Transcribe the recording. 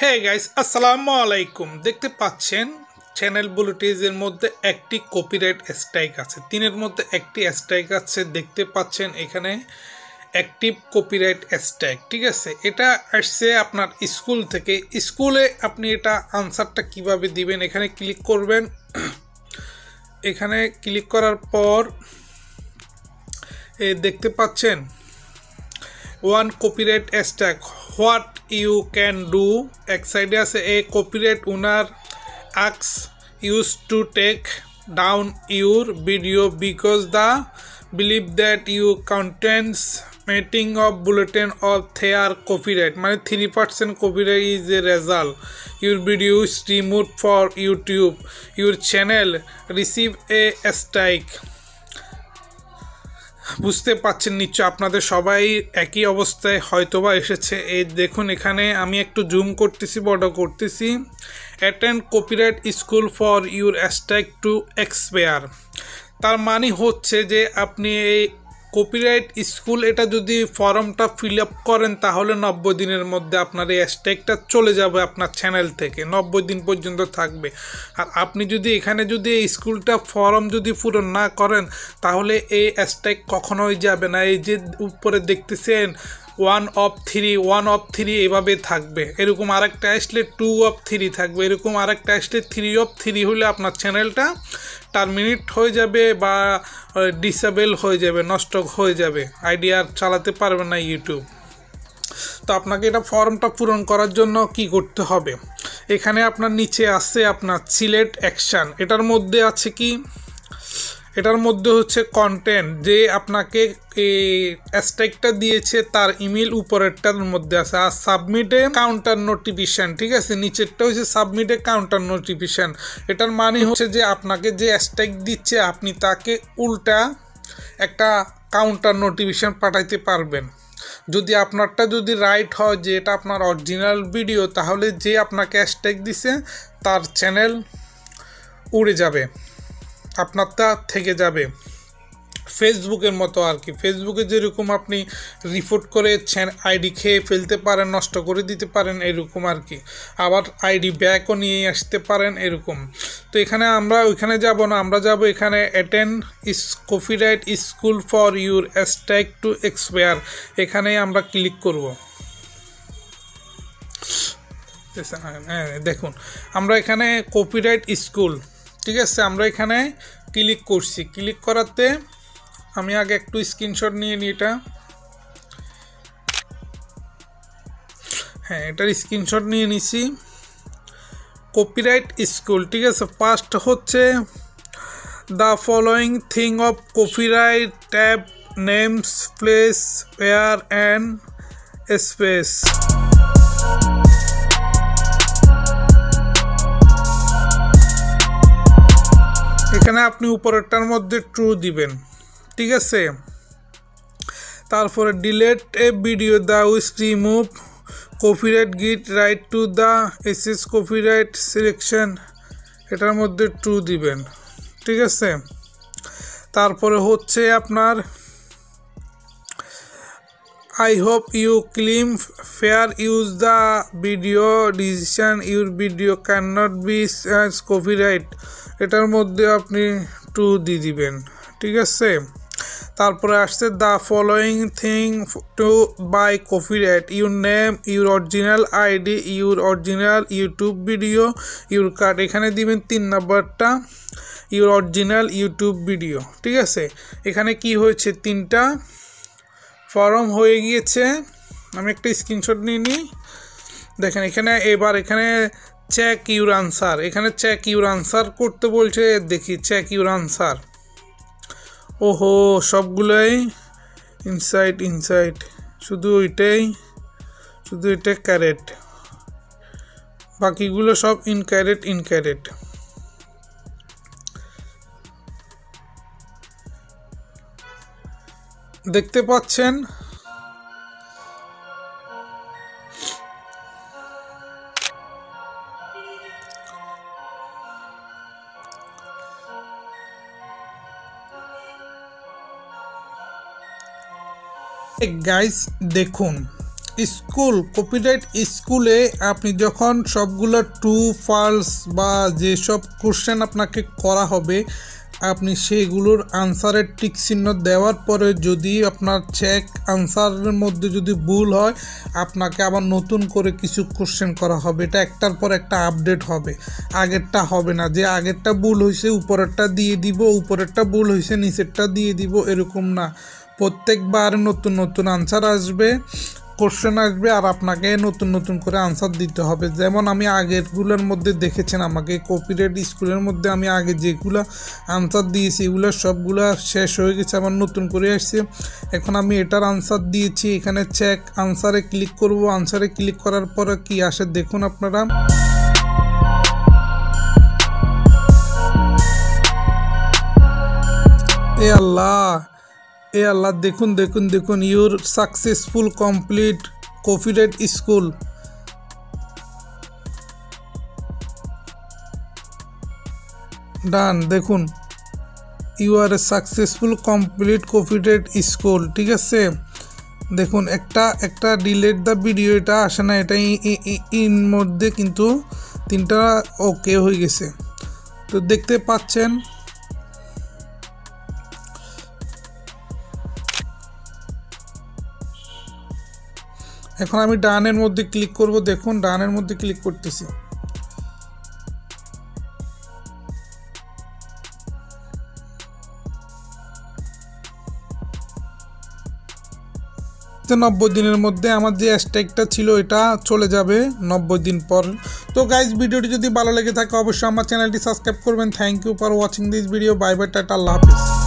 Hey guys, আসসালামু আলাইকুম। দেখতে পাচ্ছেন চ্যানেল বুলেটিনের মধ্যে একটি কপিরাইট স্ট্রাইক আছে, তিনের মধ্যে একটি স্ট্রাইক আছে। দেখতে পাচ্ছেন এখানে অ্যাক্টিভ কপিরাইট স্ট্রাইক, ঠিক আছে। এটা আসছে আপনার স্কুল থেকে। স্কুলে আপনি এটা আনসারটা কিভাবে দিবেন, এখানে ক্লিক করবেন। এখানে ক্লিক করার পর দেখতে পাচ্ছেন one copyright strike, what you can do. এক সাইডে আছে a copyright owner asks used to take down your video because the believe that you contents meeting of bulletin of their copyright মানে 3% copyright is a result. Your video is removed for YouTube. Your channel receive a strike. বুঝতে পাচ্ছেন নিশ্চয় আপনাদের সবাই একই অবস্থায় হয়তোবা এসেছে। এই দেখুন, এখানে আমি একটু জুম করতেছি, বড় করতেছি। Attend copyright school for your strike to expire. তার মানে হচ্ছে যে আপনি এই কপিরাইট স্কুল এটা যদি ফর্মটা ফিল আপ করেন তাহলে 90 দিনের মধ্যে আপনার এই স্ট্রাইকটা চলে যাবে আপনার চ্যানেল থেকে, 90 দিন পর্যন্ত থাকবে। আর আপনি যদি এখানে যদি এই স্কুলটা ফর্ম যদি পূরণ না করেন তাহলে এই স্ট্রাইক কখনোই যাবে না। এই যে উপরে দেখতেছেন 1 of 3 এভাবে থাকবে। এরকম আরেকটা আসলে 2 of 3 থাকবে, এরকম আরেকটা আসলে 3 of 3 হলে আপনার চ্যানেলটা টার্মিনেট হয়ে যাবে বা ডিসেবল হয়ে যাবে, নষ্ট হয়ে যাবে, আইডিয়া চালাতে পারবে না ইউটিউব। তো আপনাকে এটা ফর্মটা পূরণ করার জন্য কি করতে হবে, এখানে আপনার নিচে আছে আপনার সিলেক্ট অ্যাকশান। এটার মধ্যে আছে কি, এটার মধ্যে হচ্ছে কন্টেন্ট, যে আপনাকে এই স্ট্রাইকটা দিয়েছে তার ইমেল উপরেরটার মধ্যে আছে। আর সাবমিটে কাউন্টার নোটিফিকেশন, ঠিক আছে, নিচেরটা হচ্ছে সাবমিটে কাউন্টার নোটিফিকেশন। এটার মানে হচ্ছে যে আপনাকে যে স্ট্রাইক দিচ্ছে আপনি তাকে উল্টা একটা কাউন্টার নোটিফিকেশন পাঠাইতে পারবেন। যদি আপনারটা যদি রাইট হয় যে এটা আপনার অরিজিনাল ভিডিও, তাহলে যে আপনাকে স্ট্রাইক দিছে তার চ্যানেল উড়ে যাবে, আপনারটা থেকে যাবে। ফেসবুকের মতো আর কি, ফেসবুকে যেরকম আপনি রিপোর্ট করে আইডি খেয়ে ফেলতে পারেন, নষ্ট করে দিতে পারেন, এরকম আর কি। আবার আইডি ব্যাকও নিয়ে আসতে পারেন, এরকম। তো এখানে আমরা ওইখানে যাব না, আমরা যাব এখানে attend copyright school for your strike to expire. এখানে আমরা ক্লিক করব। হ্যাঁ দেখুন, আমরা এখানে কপিরাইট স্কুল, ঠিক আছে, আমরা এখানে ক্লিক করছি। ক্লিক করাতে আমি আগে একটু স্ক্রিনশট নিয়ে নিই এটা। হ্যাঁ, এটার স্ক্রিনশট নিয়ে নিছি। কপিরাইট স্কুল, ঠিক আছে। ফার্স্ট হচ্ছে the following thing of copyright tab names place where and space. এখানে আপনি উপরেরটার মধ্যে ট্রু দিবেন, ঠিক আছে। তারপরে delete a video the which remove copyright get right to the SS copyright selection, এটার মধ্যে ট্রু দিবেন, ঠিক আছে। তারপরে হচ্ছে আপনার I hope you claim fair use the video decision your video cannot be as copyright, এটার মধ্যে আপনি ট্রু দিয়ে দিবেন, ঠিক আছে। তারপরে আসছে the following thing to buy copyright your name your original ID your original YouTube video your card. এখানে দিবেন 3 নম্বরটা, ইউর অরিজিনাল ইউটিউব ভিডিও, ঠিক আছে। এখানে কি হয়েছে, 3টা ফর্ম হয়ে গিয়েছে। আমি একটা স্ক্রিনশট নিয়ে নিই। দেখেন এখানে, এবার এখানে চেক ইউর আনসার, এখানে চেক ইউর আনসার করতে বলছে। দেখি চেক ইউর আনসার, ওহো সবগুলোই ইনসাইড, শুধু এটাই কারেক্ট, বাকিগুলো সব ইনকারেক্ট। দেখতে পাচ্ছেন গাইস, দেখুন কপিরাইট স্কুলে আপনি যখন সবগুলো ট্রু ফলস বা যেসব কোশ্চেন আপনাকে করা হবে আপনি সেগুলোর আনসারের টিক চিহ্ন দেওয়ার পরে যদি আপনার চেক আনসারের মধ্যে যদি ভুল হয় আপনাকে আবার নতুন করে কিছু কোশ্চেন করা হবে। এটা একটার পর একটা আপডেট হবে, আগেরটা হবে না যে আগেরটা ভুল হয়েছে উপরেরটা দিয়ে দিব, উপরেরটা ভুল হয়েছে নিচেরটা দিয়ে দিব, এরকম না। প্রত্যেকবার নতুন নতুন আনসার আসবে, কোশ্চেন আসবে আর আপনাকে নতুন নতুন করে আনসার দিতে হবে। যেমন আমি আগেরগুলোর মধ্যে দেখেছেন আমাকে কপিরাইট স্কুলের মধ্যে আমি আগে যেগুলো আনসার দিয়েছি এগুলো সবগুলো শেষ হয়ে গেছে, আমার নতুন করে আসছে। এখন আমি এটার আনসার দিয়েছি, এখানে চেক আনসারে ক্লিক করব। আনসারে ক্লিক করার পরে কি আসে দেখুন আপনারা। এ আল্লাহ দেখুন দেখুন দেখুন, your successful complete copyright school. Done, দেখুন you are a successful complete copyright school. ঠিক আছে, দেখুন একটা ডিলেট দ্য ভিডিও এটা আসে না, এটা ইন মধ্যে কিন্তু তিনটা ওকে হয়ে গেছে, তো দেখতে পাচ্ছেন। এখন আমি ডানের মধ্যে ক্লিক করব, দেখুন ডানের মধ্যে ক্লিক করতেছি। 90 দিনের মধ্যে আমার যে হ্যাশট্যাগটা ছিল এটা চলে যাবে 90 দিন পর। তো গাইজ ভিডিওটি যদি ভালো লেগে থাকে অবশ্যই আমার চ্যানেলটি সাবস্ক্রাইব করবেন। Thank you for watching this video. Bye bye, tata, আল্লাহ হাফেজ।